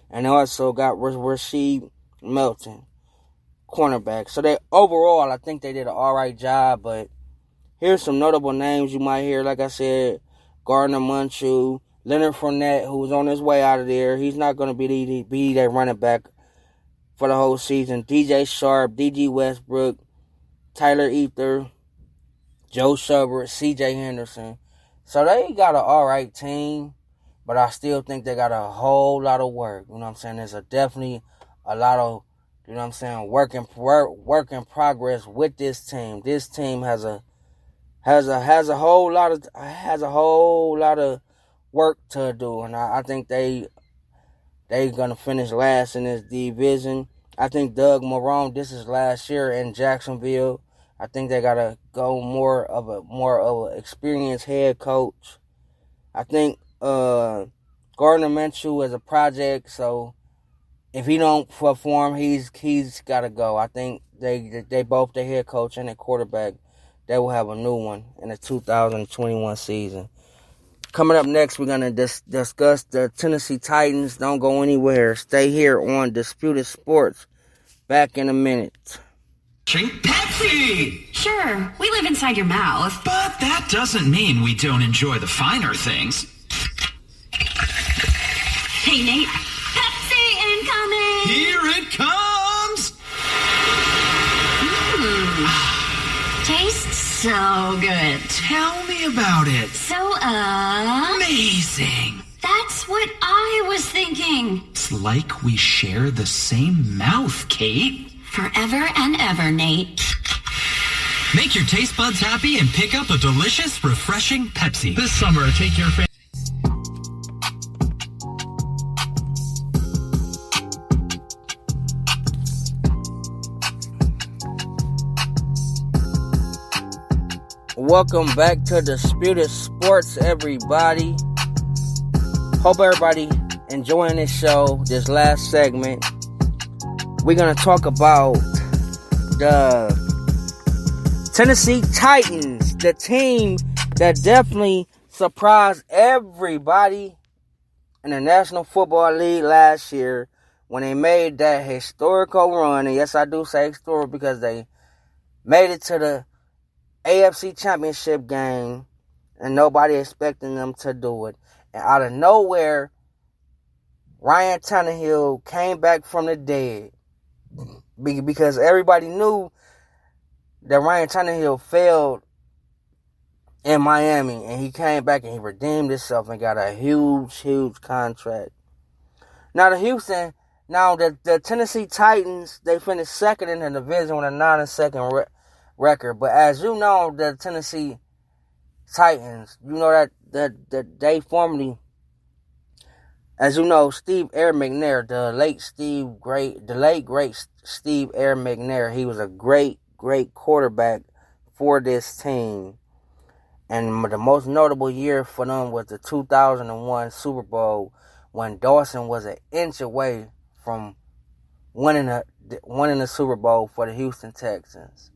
and they also got Rasheed Melton, cornerback. So they overall, I think they did an all right job. But here's some notable names you might hear. Like I said, Gardner Minshew, Leonard Fournette, who's on his way out of there. He's not going to be their running back for the whole season. DJ Sharp, DG Westbrook, Tyler Ether, Joe Schubert, CJ Henderson. So they got an all right team, but I still think they got a whole lot of work. You know what I'm saying? There's definitely a lot of, you know what I'm saying, work in progress with this team. This team has a whole lot of work to do, and I think they gonna finish last in this division. I think Doug Marrone, this is last year in Jacksonville. I think they gotta go more of an experienced head coach. I think Gardner Minshew is a project, so if he don't perform, he's gotta go. I think they both, the head coach and the quarterback, they will have a new one in the 2021 season. Coming up next, we're going to discuss the Tennessee Titans. Don't go anywhere. Stay here on Disputed Sports. Back in a minute. Drink Pepsi! Sure, we live inside your mouth. But that doesn't mean we don't enjoy the finer things. Hey, Nate. Pepsi incoming! Here it comes! Tastes so good. Tell me about it. So, amazing. That's what I was thinking. It's like we share the same mouth, Kate. Forever and ever, Nate. Make your taste buds happy and pick up a delicious, refreshing Pepsi. This summer, take your family. Welcome back to Disputed Sports, everybody. Hope everybody enjoying this show, this last segment. We're going to talk about the Tennessee Titans, the team that definitely surprised everybody in the National Football League last year when they made that historical run. And yes, I do say historic because they made it to the AFC Championship game, and nobody expecting them to do it. And out of nowhere, Ryan Tannehill came back from the dead because everybody knew that Ryan Tannehill failed in Miami, and he came back and he redeemed himself and got a huge contract. Now the Tennessee Titans, they finished second in the division with a 9-2 record. But as you know, the Tennessee Titans, you know that they formerly, as you know, Steve Air McNair, the late great Steve Air McNair, he was a great quarterback for this team. And the most notable year for them was the 2001 Super Bowl when Dawson was an inch away from winning the Super Bowl for the Houston Texans.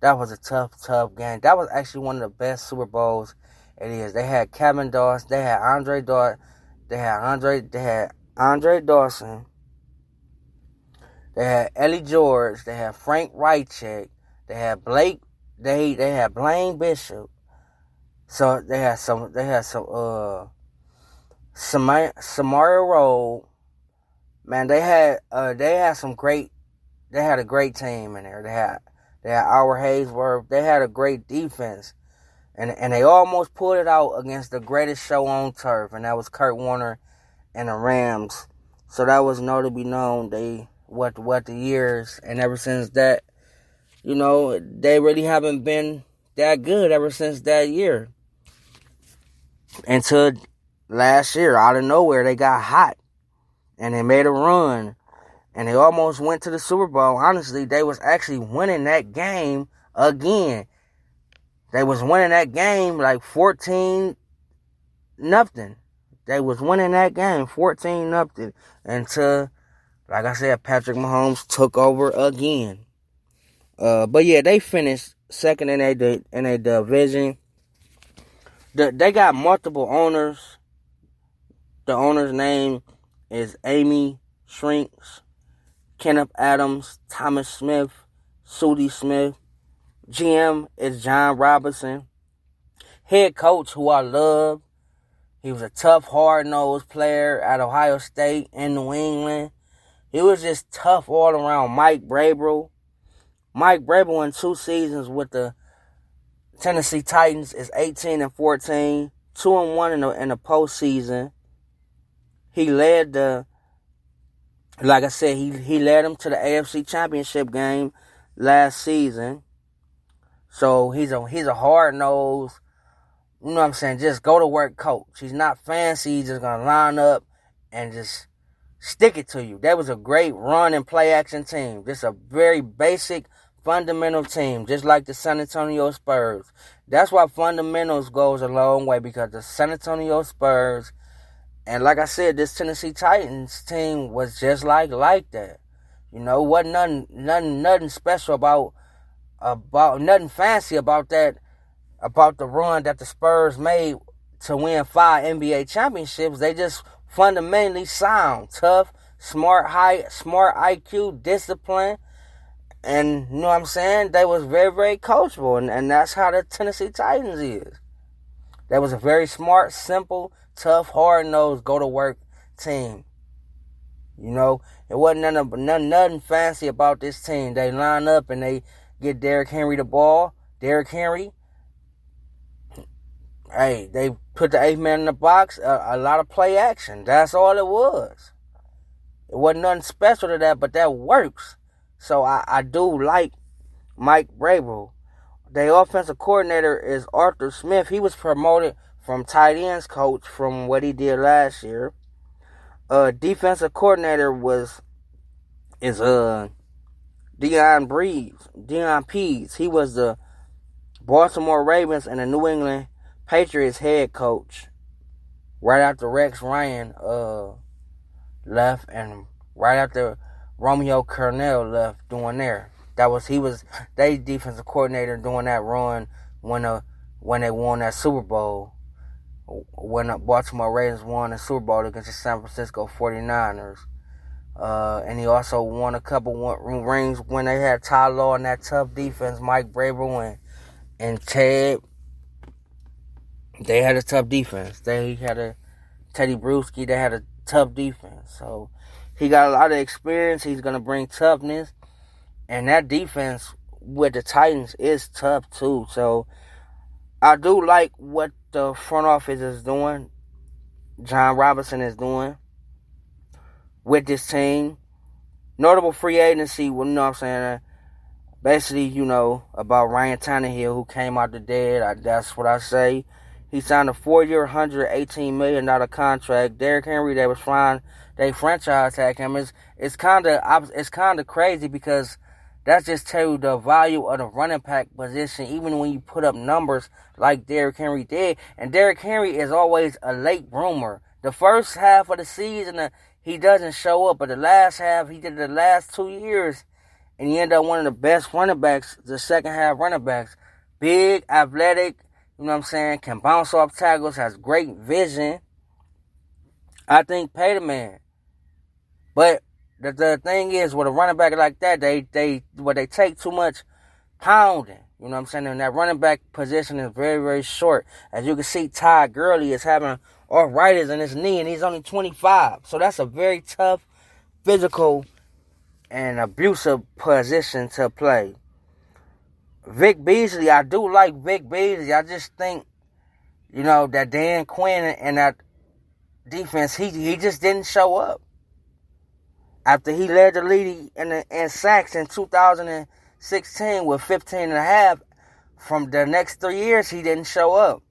That was a tough game. That was actually one of the best Super Bowls it is. They had Kevin Dawson. They had Andre Dawson. They had Andre Dawson. They had Ellie George. They had Frank Reichek. They had Blake. They had Blaine Bishop. So they had some Samaria Rowe. Man, they had a great team in there. They had Howard Haysworth. They had a great defense. And they almost pulled it out against the greatest show on turf, and that was Kurt Warner and the Rams. So that was notably known. What the years, and ever since that, you know, they really haven't been that good ever since that year. Until last year, out of nowhere, they got hot, and they made a run. And they almost went to the Super Bowl. Honestly, they was actually winning that game again. They was winning that game like 14-0. They was winning that game 14-0 until, like I said, Patrick Mahomes took over again. But yeah, they finished second in a division. They got multiple owners. The owner's name is Amy Shrinks, Kenneth Adams, Thomas Smith, Sudie Smith. GM is John Robinson. Head coach, who I love. He was a tough, hard-nosed player at Ohio State and New England. He was just tough all around. Mike Vrabel. Mike Vrabel in 2 seasons with the Tennessee Titans is 18-14, 2-1 in the postseason. He led like I said, he led them to the AFC Championship game last season. So he's a hard-nosed, you know what I'm saying, just go-to-work coach. He's not fancy. He's just going to line up and just stick it to you. That was a great run and play-action team. Just a very basic, fundamental team, just like the San Antonio Spurs. That's why fundamentals goes a long way, because the San Antonio Spurs, and like I said, this Tennessee Titans team was just like that. You know, wasn't nothing special about nothing fancy about that, about the run that the Spurs made to win 5 NBA championships. They just fundamentally sound, tough, smart IQ, discipline, and you know what I'm saying? They was very, very coachable, and that's how the Tennessee Titans is. That was a very smart, simple, tough, hard-nosed, go-to-work team. You know, it wasn't nothing fancy about this team. They line up and they get Derrick Henry the ball. Derrick Henry, hey, they put the 8th man in the box, a lot of play action. That's all it was. It wasn't nothing special to that, but that works. So I do like Mike Vrabel. The offensive coordinator is Arthur Smith. He was promoted from tight ends coach from what he did last year. Defensive coordinator is Deion Pease. He was the Baltimore Ravens and the New England Patriots head coach right after Rex Ryan left, and right after Romeo Crennel left doing there. He was their defensive coordinator during that run when they won that Super Bowl. When the Baltimore Ravens won the Super Bowl against the San Francisco 49ers. And he also won a couple rings when they had Ty Law and that tough defense, Mike Vrabel and Ted. They had a tough defense. They had a Teddy Bruschi. They had a tough defense. So he got a lot of experience. He's going to bring toughness. And that defense with the Titans is tough too. So I do like what the front office is doing. John Robinson is doing with this team. Notable free agency, you know what I'm saying? Basically, you know, about Ryan Tannehill, who came out the dead. That's what I say. He signed a 4-year, $118 million contract. Derrick Henry, they was trying, they franchise tag him. It's kind of crazy, because that's just tell you the value of the running back position, even when you put up numbers like Derrick Henry did. And Derrick Henry is always a late bloomer. The first half of the season, he doesn't show up, but the last half, he did the last 2 years, and he ended up one of the best running backs, the second half running backs. Big, athletic, you know what I'm saying, can bounce off tackles, has great vision. I think pay the man. But the thing is, with a running back like that, they take too much pounding. You know what I'm saying? And that running back position is very, very short. As you can see, Todd Gurley is having arthritis in his knee, and he's only 25. So that's a very tough, physical, and abusive position to play. Vic Beasley, I do like Vic Beasley. I just think, you know, that Dan Quinn and that defense, he just didn't show up. After he led the league in sacks in 2016 with 15.5, from the next 3 years, he didn't show up.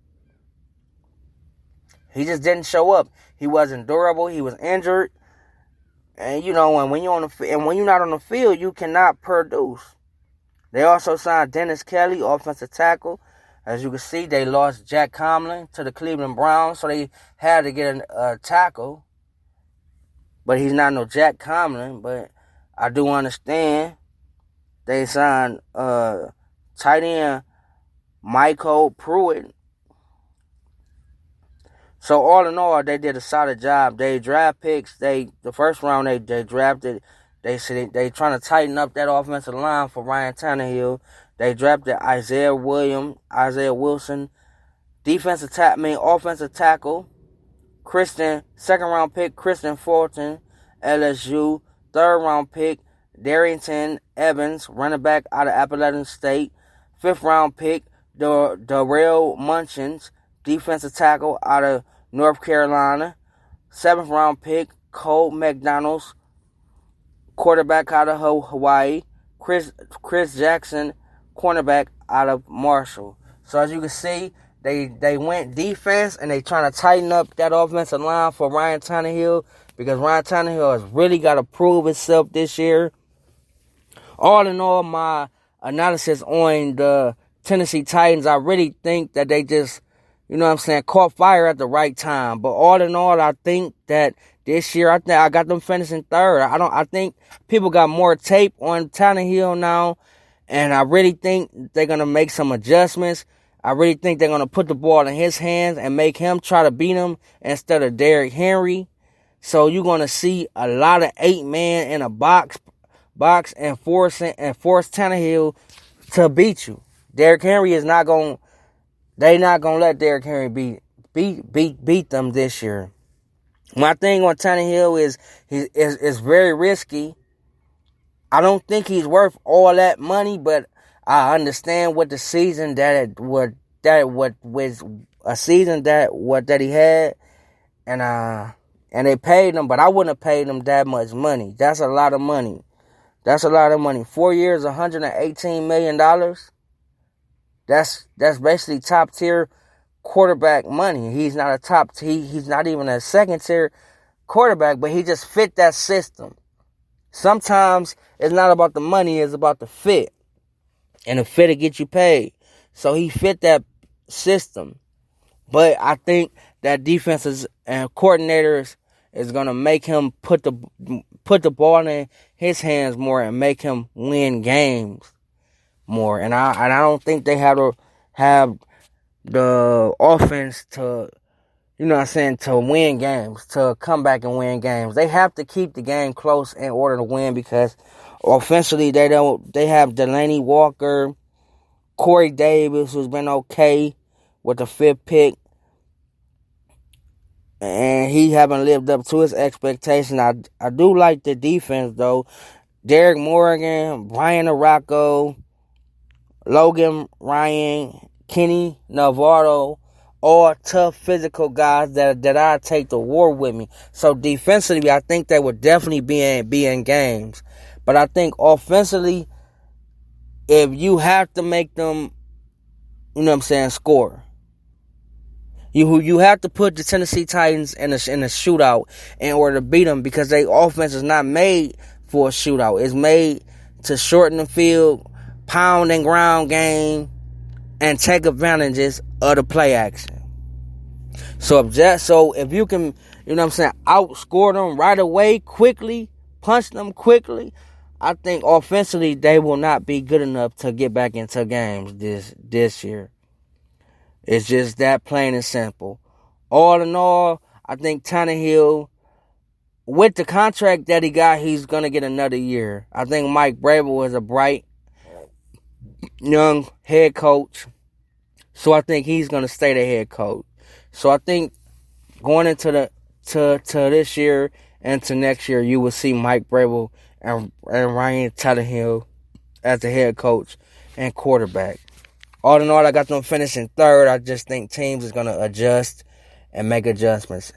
He just didn't show up. He wasn't durable. He was injured. And, you know, and when you're not on the field, you cannot produce. They also signed Dennis Kelly, offensive tackle. As you can see, they lost Jack Conley to the Cleveland Browns, so they had to get a tackle. But he's not no Jack Conley, but I do understand. They signed tight end Michael Pruitt. So all in all, they did a solid job. They draft picks. The first round they drafted. They said they trying to tighten up that offensive line for Ryan Tannehill. They drafted Isaiah Wilson, offensive tackle, second round pick Christian Fulton, LSU, third round pick Darrynton Evans, running back out of Appalachian State, fifth round pick Darrell Munchins, defensive tackle out of North Carolina, seventh round pick Cole McDonald's, quarterback out of Hawaii, Chris Jackson, cornerback out of Marshall. So as you can see, they went defense and they trying to tighten up that offensive line for Ryan Tannehill, because Ryan Tannehill has really got to prove himself this year. All in all, my analysis on the Tennessee Titans, I really think that they just, caught fire at the right time. But all in all, I think that this year, I got them finishing third. I think people got more tape on Tannehill now, and I really think they're gonna make some adjustments. I really think they're gonna put the ball in his hands and make him try to beat him instead of Derrick Henry. So you're gonna see a lot of 8-man in a box and force Tannehill to beat you. Derrick Henry is not gonna. They not gonna let Derrick Henry beat them this year. My thing on Tannehill is very risky. I don't think he's worth all that money, but I understand what the season that he had, and they paid him, but I wouldn't have paid him that much money. That's a lot of money. 4 years, $118 million. That's basically top tier quarterback money. He's not he's not even a second tier quarterback, but he just fit that system. Sometimes it's not about the money, it's about the fit. And the fit to get you paid. So he fit that system. But I think that defenses and coordinators is gonna make him put the ball in his hands more and make him win games more. And I don't think they have the offense to, to win games, to come back and win games. They have to keep the game close in order to win, because offensively they have Delaney Walker, Corey Davis, who's been okay with the 5th pick, and he haven't lived up to his expectation. I do like the defense though. Derek Morgan, Brian Aracco, Logan Ryan, Kenny Navarro, all tough physical guys that I take to war with me. So defensively, I think they would definitely be in games. But I think offensively, if you have to make them, score. You have to put the Tennessee Titans in a shootout in order to beat them, because their offense is not made for a shootout. It's made to shorten the field, pound and ground game, and take advantages of the play action. So if you can, outscore them right away, quickly, punch them quickly, I think offensively they will not be good enough to get back into games this year. It's just that plain and simple. All in all, I think Tannehill, with the contract that he got, he's going to get another year. I think Mike Vrabel is a bright, young head coach. So I think he's going to stay the head coach. So I think going into to this year and to next year, you will see Mike Vrabel and Ryan Tannehill as the head coach and quarterback. All in all, I got them finishing third. I just think teams is going to adjust and make adjustments.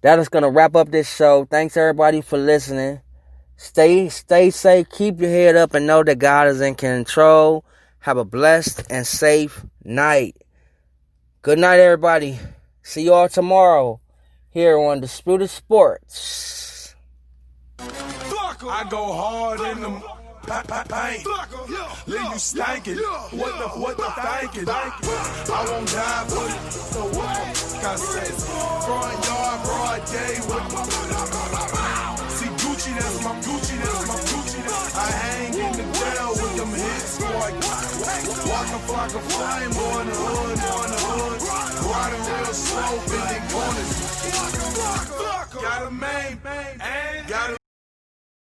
That is going to wrap up this show. Thanks, everybody, for listening. Stay safe. Keep your head up and know that God is in control. Have a blessed and safe night. Good night, everybody. See you all tomorrow here on Disputed Sports. I go hard in the paint. Leave you stankin'. What the thinking? I won't die for you. So what? Got sense. Front yard, broad day. See Gucci, that's my Gucci. I hang in the jail with them hits. Walking like a flame on the hood. Riding real slow, bending corners. got a main, and